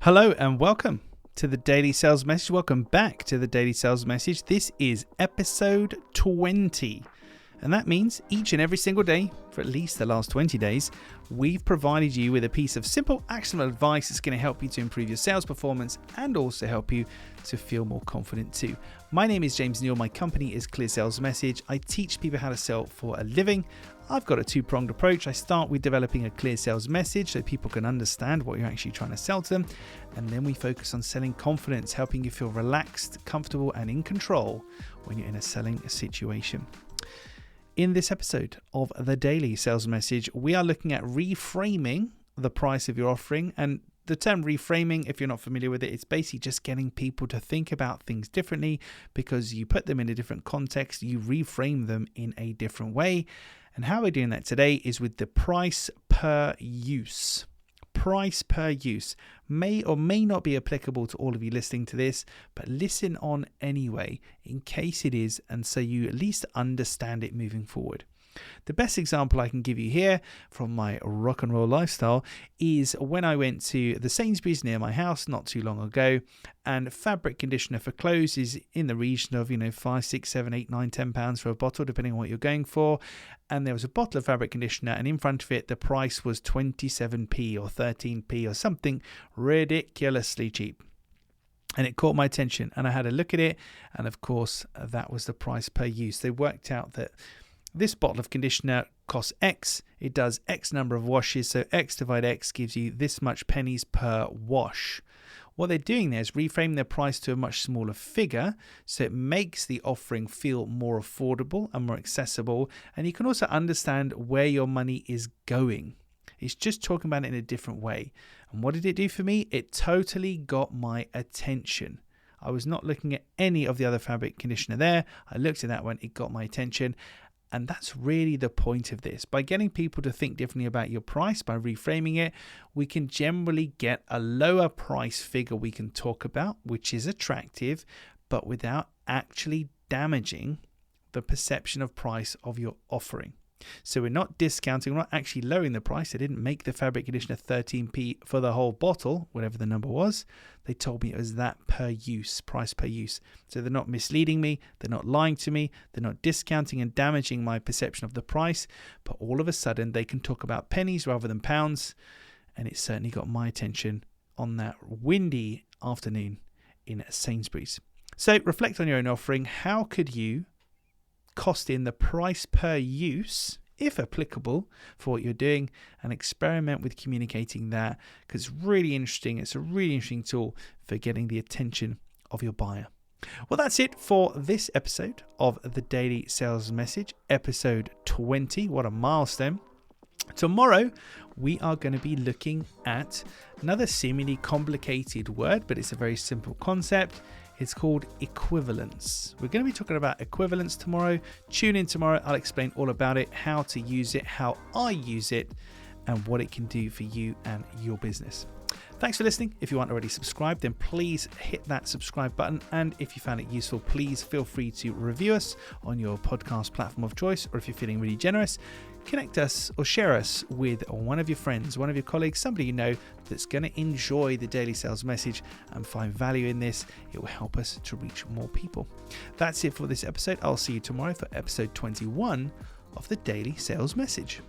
Hello and welcome to the Daily Sales Message. Welcome back to the Daily Sales Message. This is episode 20. And that means each and every single day, for at least the last 20 days, we've provided you with a piece of simple, actionable advice that's going to help you to improve your sales performance and also help you to feel more confident too. My name is James Neal. My company is Clear Sales Message. I teach people how to sell for a living. I've got a two-pronged approach. I start with developing a clear sales message so people can understand what you're actually trying to sell to them. And then we focus on selling confidence, helping you feel relaxed, comfortable, and in control when you're in a selling situation. In this episode of the Daily Sales Message, we are looking at reframing the price of your offering. And the term reframing, if you're not familiar with it, it's basically just getting people to think about things differently because you put them in a different context, you reframe them in a different way. And how we're doing that today is with the price per use. Price per use may or may not be applicable to all of you listening to this, but listen on anyway in case it is, and so you at least understand it moving forward. The best example I can give you here from my rock and roll lifestyle is when I went to the Sainsbury's near my house not too long ago, and fabric conditioner for clothes is in the region of, £5, £6, £7, £8, £9, £10 for a bottle, depending on what you're going for. And there was a bottle of fabric conditioner, and in front of it, the price was 27p or 13p or something ridiculously cheap. And it caught my attention, and I had a look at it, and of course, that was the price per use. They worked out that this bottle of conditioner costs X, it does X number of washes, so X divided X gives you this much pennies per wash. What they're doing there is reframing their price to a much smaller figure, so it makes the offering feel more affordable and more accessible, and you can also understand where your money is going. It's just talking about it in a different way. And what did it do for me? It totally got my attention. I was not looking at any of the other fabric conditioner there. I looked at that one, it got my attention. And that's really the point of this. By getting people to think differently about your price, by reframing it, we can generally get a lower price figure we can talk about, which is attractive, but without actually damaging the perception of price of your offering. So we're not discounting, we're not actually lowering the price. They didn't make the fabric conditioner 13p for the whole bottle, whatever the number was. They told me it was that per use, price per use. So they're not misleading me, they're not lying to me, they're not discounting and damaging my perception of the price, but all of a sudden they can talk about pennies rather than pounds, and it certainly got my attention on that windy afternoon in Sainsbury's. So reflect on your own offering. How could you cost in the price per use, if applicable, for what you're doing, and experiment with communicating that, because it's really interesting. It's a really interesting tool for getting the attention of your buyer. Well, that's it for this episode of the Daily Sales Message, episode 20. What a milestone. Tomorrow, we are going to be looking at another seemingly complicated word, but it's a very simple concept. It's called equivalence. We're going to be talking about equivalence tomorrow. Tune in tomorrow. I'll explain all about it, how to use it, how I use it, and what it can do for you and your business. Thanks for listening. If you aren't already subscribed, then please hit that subscribe button. And if you found it useful, please feel free to review us on your podcast platform of choice. Or if you're feeling really generous, connect us or share us with one of your friends, one of your colleagues, somebody you know that's going to enjoy the Daily Sales Message and find value in this. It will help us to reach more people. That's it for this episode. I'll see you tomorrow for episode 21 of the Daily Sales Message.